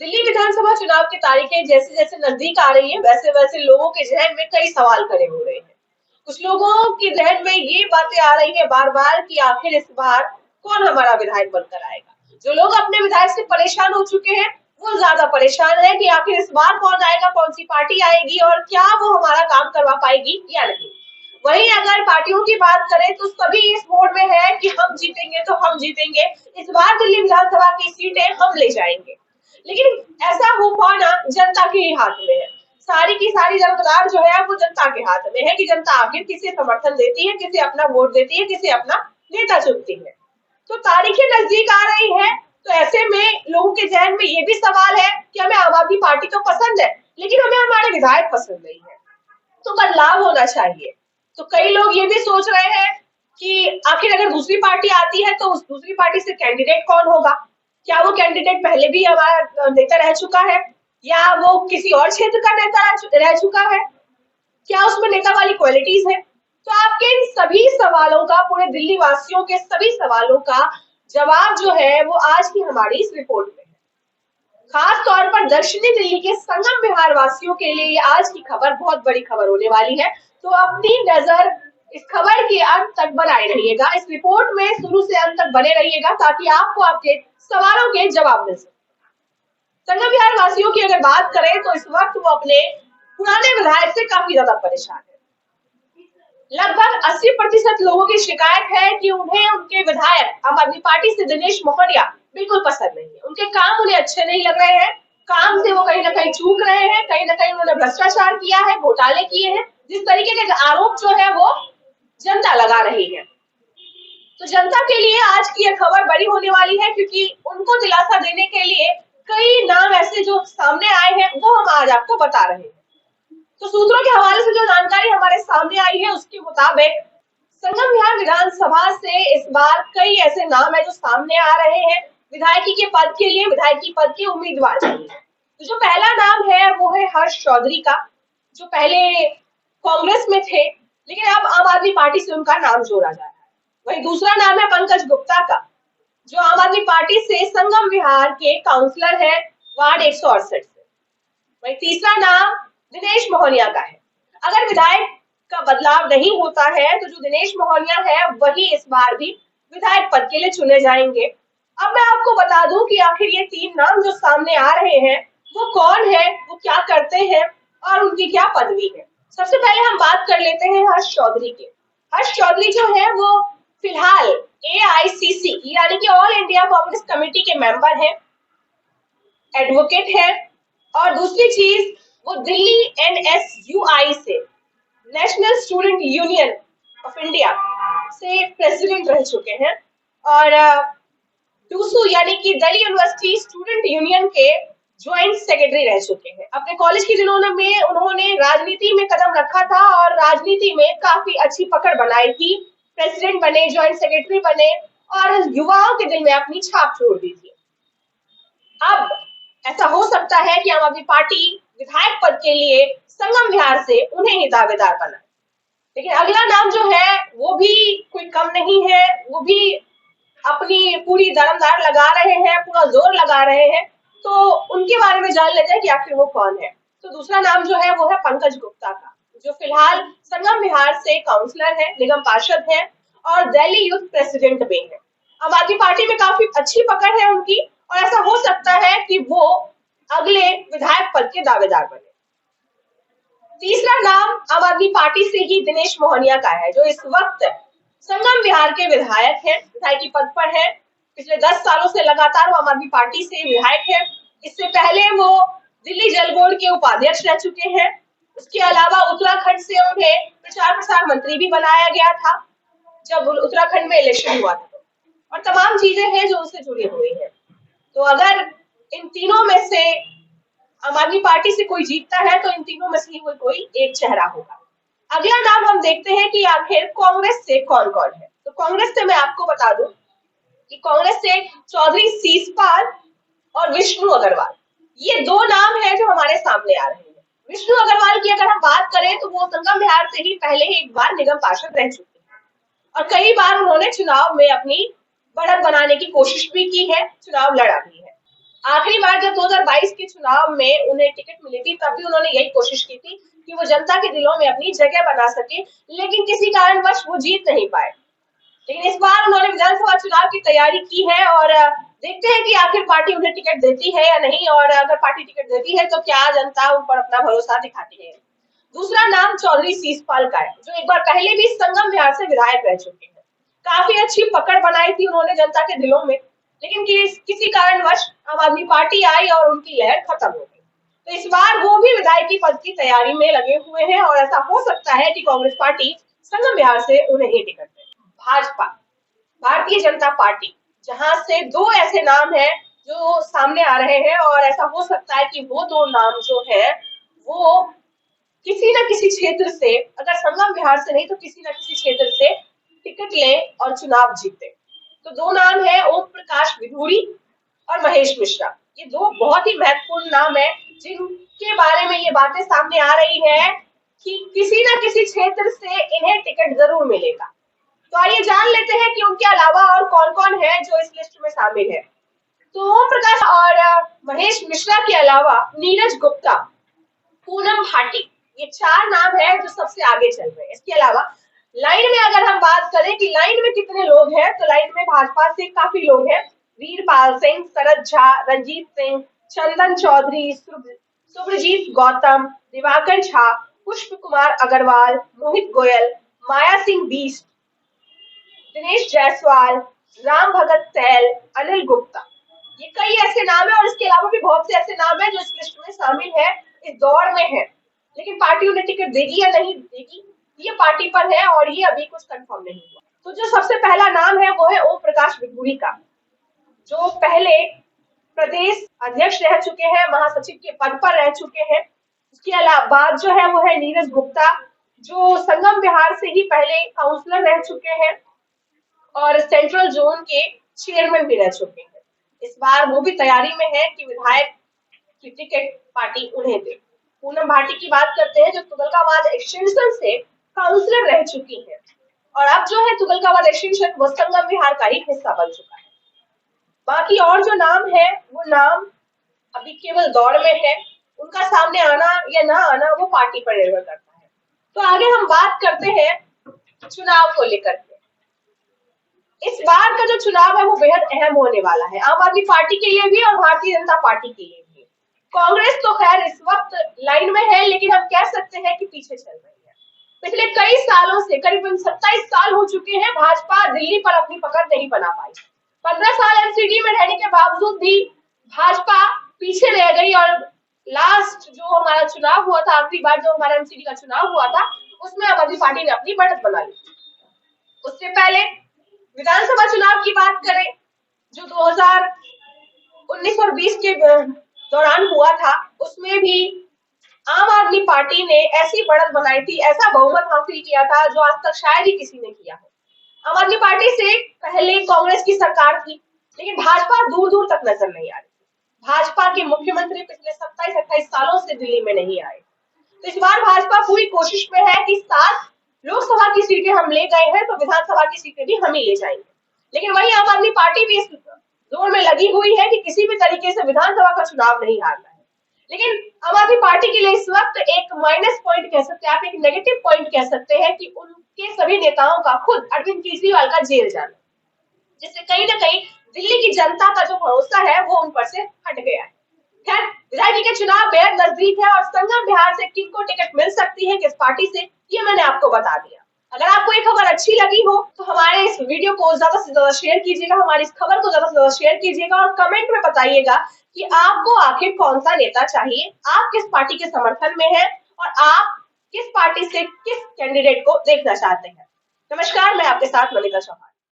दिल्ली विधानसभा चुनाव की तारीखें जैसे जैसे नजदीक आ रही है वैसे वैसे लोगों के जहन में कई सवाल खड़े हो रहे हैं। कुछ लोगों के जहन में ये बातें आ रही है बार बार कि आखिर इस बार कौन हमारा विधायक बनकर आएगा। जो लोग अपने विधायक से परेशान हो चुके हैं वो ज्यादा परेशान है कि आखिर इस बार कौन आएगा, कौन सी पार्टी आएगी और क्या वो हमारा काम करवा पाएगी या नहीं। वहीं अगर पार्टियों की बात करें तो सभी इस मोड में है कि हम जीतेंगे तो हम जीतेंगे, इस बार दिल्ली विधानसभा की सीटें हम ले जाएंगे। लेकिन ऐसा हो पाना जनता के ही हाथ में है। सारी की सारी जवाबदार जो है वो जनता के हाथ में है कि जनता आखिर किसे समर्थन देती है, किसे अपना वोट देती है, किसे अपना नेता चुनती है। तो तारीखें नजदीक आ रही है, तो ऐसे में लोगों के जहन में ये भी सवाल है कि हमें आम आदमी पार्टी तो पसंद है लेकिन हमें हमारे विधायक पसंद नहीं है, तो बदलाव होना चाहिए। तो कई लोग ये भी सोच रहे हैं कि आखिर अगर दूसरी पार्टी आती है तो उस दूसरी पार्टी से कैंडिडेट कौन होगा, क्या वो कैंडिडेट पहले भी हमारा नेता रह चुका है या वो किसी और क्षेत्र का नेता रह चुका है, क्या उसमें नेता वाली क्वालिटीज है। तो आपके इन सभी सवालों का, पूरे दिल्ली वासियों के सभी सवालों का जवाब जो है वो आज की हमारी इस रिपोर्ट में है। खास तौर पर दक्षिणी दिल्ली के संगम विहार वासियों के लिए आज की खबर बहुत बड़ी खबर होने वाली है। तो अपनी नजर इस खबर के अंत तक बनाए रहिएगा, इस रिपोर्ट में शुरू से अंत तक बने रहिएगा ताकि आपको आपके सवालों के जवाब मिल सके। संगम विहार वासियों की अगर बात करें तो इस वक्त वो अपने पुराने विधायक से काफी ज्यादा परेशान है। लगभग 80% लोगों की शिकायत है कि उन्हें उनके विधायक आम आदमी पार्टी से दिनेश मोहनिया बिल्कुल पसंद नहीं है। उनके काम उन्हें अच्छे नहीं लग रहे हैं, काम से वो कहीं ना कहीं चूक रहे हैं, कहीं ना कहीं उन्होंने भ्रष्टाचार किया है, घोटाले किए हैं, जिस तरीके के आरोप जो है वो जनता लगा रही है। तो जनता के लिए आज की यह खबर बड़ी होने वाली है क्योंकि उनको दिलासा देने के लिए कई नाम ऐसे जो सामने आए हैं वो हम आज आपको बता रहे हैं। तो सूत्रों के हवाले से जो जानकारी हमारे सामने आई है उसके मुताबिक संगम विहार विधानसभा से इस बार कई ऐसे नाम है जो सामने आ रहे हैं विधायकी के पद के लिए, विधायकी पद के उम्मीदवार के लिए। तो जो पहला नाम है वो है हर्ष चौधरी का, जो पहले कांग्रेस में थे लेकिन अब आम आदमी पार्टी से उनका नाम जोड़ा जा रहा है। वही दूसरा नाम है पंकज गुप्ता का, जो आम आदमी पार्टी से संगम विहार के काउंसलर है वार्ड 168 से। वही तीसरा नाम दिनेश मोहनिया का है। अगर विधायक का बदलाव नहीं होता है तो जो दिनेश मोहनिया है वही इस बार भी विधायक पद के लिए चुने जाएंगे। अब मैं आपको बता दूं कि आखिर ये तीन नाम जो सामने आ रहे हैं वो कौन है, वो क्या करते हैं और उनकी क्या पदवी है। सबसे पहले हम बात कर लेते हैं हर्ष चौधरी के। हर्ष चौधरी जो है वो फिलहाल AICC यानी कि ऑल इंडिया कांग्रेस कमेटी के मेंबर है, एडवोकेट है और दूसरी चीज वो दिल्ली NSUI से, national student union of India से प्रेसिडेंट रह चुके हैं और टूसू यानी कि दिल्ली यूनिवर्सिटी स्टूडेंट यूनियन के ज्वाइंट सेक्रेटरी रह चुके हैं। अपने कॉलेज के दिनों में उन्होंने राजनीति में कदम रखा था और राजनीति में काफी अच्छी पकड़ बनाई थी, प्रेसिडेंट बने, ज्वाइंट सेक्रेटरी बने और युवाओं के दिल में अपनी छाप छोड़ दी थी। अब ऐसा हो सकता है कि आम आदमी पार्टी विधायक पद के लिए संगम विहार से उन्हें ही दावेदार बनाए। लेकिन अगला नाम जो है वो भी कोई कम नहीं है, वो भी अपनी पूरी दरमदार लगा रहे हैं, पूरा जोर लगा रहे हैं। तो उनके बारे में जान लेते हैं कि आखिर वो कौन है। तो दूसरा नाम जो है वो है पंकज गुप्ता का, जो फिलहाल संगम विहार से काउंसलर है, निगम पार्षद है और दिल्ली यूथ प्रेसिडेंट भी है। आम आदमी पार्टी में काफी अच्छी पकड़ है उनकी और ऐसा हो सकता है कि वो अगले विधायक पद के दावेदार बने। तीसरा नाम आम आदमी पार्टी से ही दिनेश मोहनिया का है, जो इस वक्त संगम विहार के विधायक है, विधायकी पद पर है। पिछले 10 सालों से लगातार वो आम आदमी पार्टी से विधायक है। इससे पहले वो दिल्ली जल बोर्ड के उपाध्यक्ष रह चुके हैं। उसके अलावा उत्तराखंड से उन्हें प्रचार प्रसार मंत्री भी बनाया गया था जब उत्तराखंड में इलेक्शन हुआ था, और तमाम चीजें हैं जो उससे जुड़ी हुई है। तो अगर इन तीनों में से आम आदमी पार्टी से कोई जीतता है तो इन तीनों में से ही कोई एक चेहरा होगा। अगला नाम हम देखते हैं कि आखिर कांग्रेस से कौन कौन है। तो कांग्रेस से मैं आपको बता दूं कि कांग्रेस से चौधरी सीसपाल और विष्णु अग्रवाल, ये दो नाम है जो हमारे सामने आ रहे हैं। विष्णु अग्रवाल की अगर हम बात करें तो वो संगम विहार से ही पहले ही एक बार निगम पार्षद रह चुके हैं और कई बार उन्होंने चुनाव में अपनी बढ़त बनाने की कोशिश भी की है, चुनाव लड़ा भी है। आखिरी बार जब 2022 के चुनाव में उन्हें टिकट मिली थी तब भी उन्होंने यही कोशिश की थी कि वो जनता के दिलों में अपनी जगह बना सके, लेकिन किसी कारणवश वो जीत नहीं पाए। लेकिन इस बार उन्होंने विधानसभा चुनाव की तैयारी की है और देखते हैं कि आखिर पार्टी उन्हें टिकट देती है या नहीं, और अगर पार्टी टिकट देती है तो क्या जनता उन पर अपना भरोसा दिखाती है। दूसरा नाम चौधरी शीशपाल का है, जो एक बार पहले भी संगम विहार से विधायक रह चुके हैं। काफी अच्छी पकड़ बनाई थी उन्होंने जनता के दिलों में, लेकिन किसी कारणवश आम आदमी पार्टी आई और उनकी लहर खत्म हो गई। तो इस बार वो भी विधायकी पद की तैयारी में लगे हुए हैं और ऐसा हो सकता है कि कांग्रेस पार्टी संगम विहार से उन्हें ही टिकट दे। भाजपा, भारतीय जनता पार्टी, जहां से दो ऐसे नाम हैं जो सामने आ रहे हैं और ऐसा हो सकता है कि वो दो नाम जो है वो किसी न किसी क्षेत्र से, अगर संगम विहार से नहीं तो किसी न किसी क्षेत्र से टिकट ले और चुनाव जीते। तो दो नाम है ओम प्रकाश विधूड़ी और महेश मिश्रा। ये दो बहुत ही महत्वपूर्ण नाम है जिनके बारे में ये बातें सामने आ रही है कि किसी न किसी क्षेत्र से इन्हें टिकट जरूर मिलेगा। तो आइए जान लेते हैं कि उनके अलावा और कौन-कौन है जो इस लिस्ट में शामिल है। तो ओम प्रकाश और महेश मिश्रा के अलावा नीरज गुप्ता, पूनम भाटी, ये चार नाम है जो सबसे आगे चल रहे हैं। इसके अलावा लाइन में अगर हम बात करें कि लाइन में कितने लोग हैं, तो लाइन में भाजपा से काफी लोग हैं। वीरपाल सिंह, शरद झा, रंजीत सिंह, चंदन चौधरी, सुब्रजीत गौतम, दिवाकर झा, पुष्प कुमार अग्रवाल, मोहित गोयल, माया सिंह बीस, दिनेश जायसवाल, राम भगत सैल, अनिल गुप्ता, ये कई ऐसे नाम है और इसके अलावा भी बहुत से ऐसे नाम है जो इस लिस्ट में शामिल है, इस दौड़ में है। लेकिन पार्टी उन्हें टिकट देगी या नहीं देगी ये पार्टी पर है और ये अभी कुछ कंफर्म नहीं हुआ। तो जो सबसे पहला नाम है वो है ओम प्रकाश विधूड़ी का, जो पहले प्रदेश अध्यक्ष रह चुके हैं, महासचिव के पद पर रह चुके हैं। उसके अलावा बाद जो है वो है नीरज गुप्ता, जो संगम विहार से ही पहले काउंसलर रह चुके हैं और सेंट्रल जोन के चेयरमैन भी रह चुके हैं। इस बार वो भी तैयारी में है कि विधायक की टिकट पार्टी उन्हें दे। पूनम भाटी की बात करते हैं, जो तुगलकाबाद एक्सटेंशन से काउंसलर रह चुकी है और अब जो है तुगलकाबाद एक्सटेंशन वो संगम विहार का ही हिस्सा बन चुका है। बाकी और जो नाम है वो नाम अभी केवल दौड़ में है, उनका सामने आना या ना आना वो पार्टी पर निर्भर करता है। तो आगे हम बात करते हैं चुनाव को लेकर के। इस बार का जो चुनाव है वो बेहद अहम होने वाला है, आम आदमी पार्टी के लिए भी और भारतीय जनता पार्टी के लिए भी। कांग्रेस तो खैर इस वक्त लाइन में है, लेकिन हम कह सकते हैं कि पीछे चल रही है। पिछले कई सालों से, करीबन 27 साल हो चुके हैं, भाजपा दिल्ली पर अपनी पकड़ नहीं बना पाई। 15 साल एमसीडी में रहने के बावजूद भी भाजपा पीछे रह गई और लास्ट जो हमारा चुनाव हुआ था, आखिरी बार जो हमारा एमसीडी का चुनाव हुआ था, उसमें आम आदमी पार्टी ने अपनी बढ़त बना ली। उससे पहले विधानसभा चुनाव की बात करें जो 2019 और 20 के दौरान हुआ था, उसमें भी आम आदमी पार्टी ने ऐसी बढ़त बनाई थी, ऐसा बहुमत हासिल किया था जो आज तक शायद ही किसी ने किया हो। आम आदमी पार्टी से पहले कांग्रेस की सरकार थी, लेकिन भाजपा दूर दूर तक नजर नहीं आ रही थी। भाजपा के मुख्यमंत्री पिछले 27-28 सालों से दिल्ली में नहीं आए। तो इस बार भाजपा पूरी कोशिश में है कि 7 लोकसभा की सीटें हम ले गए हैं तो विधानसभा की सीटें भी हम ही ले जाएंगे। लेकिन वही आम आदमी पार्टी भी इस दौड़ में लगी हुई है कि किसी भी तरीके से विधानसभा का चुनाव नहीं हारना है। लेकिन आम आदमी पार्टी के लिए इस वक्त एक माइनस पॉइंट कह सकते हैं, आप एक नेगेटिव पॉइंट कह सकते हैं कि उनके सभी नेताओं का खुद अरविंद केजरीवाल का जेल जाना, जिससे कहीं ना कहीं दिल्ली की जनता का जो भरोसा है वो उन पर से हट गया है। खैर, विधायकी के चुनाव बेहद नजदीक है और संगम बिहार से किनको टिकट मिल सकती है, किस पार्टी से, ये मैंने आपको बता दिया। अगर आपको ये खबर अच्छी लगी हो तो हमारे इस वीडियो को ज्यादा से ज्यादा शेयर कीजिएगा, हमारी इस खबर को ज्यादा से ज्यादा शेयर कीजिएगा और कमेंट में बताइएगा कि आपको आखिर कौन सा नेता चाहिए, आप किस पार्टी के समर्थन में हैं और आप किस पार्टी से किस कैंडिडेट को देखना चाहते हैं। नमस्कार, मैं आपके साथ मलिका चौहान।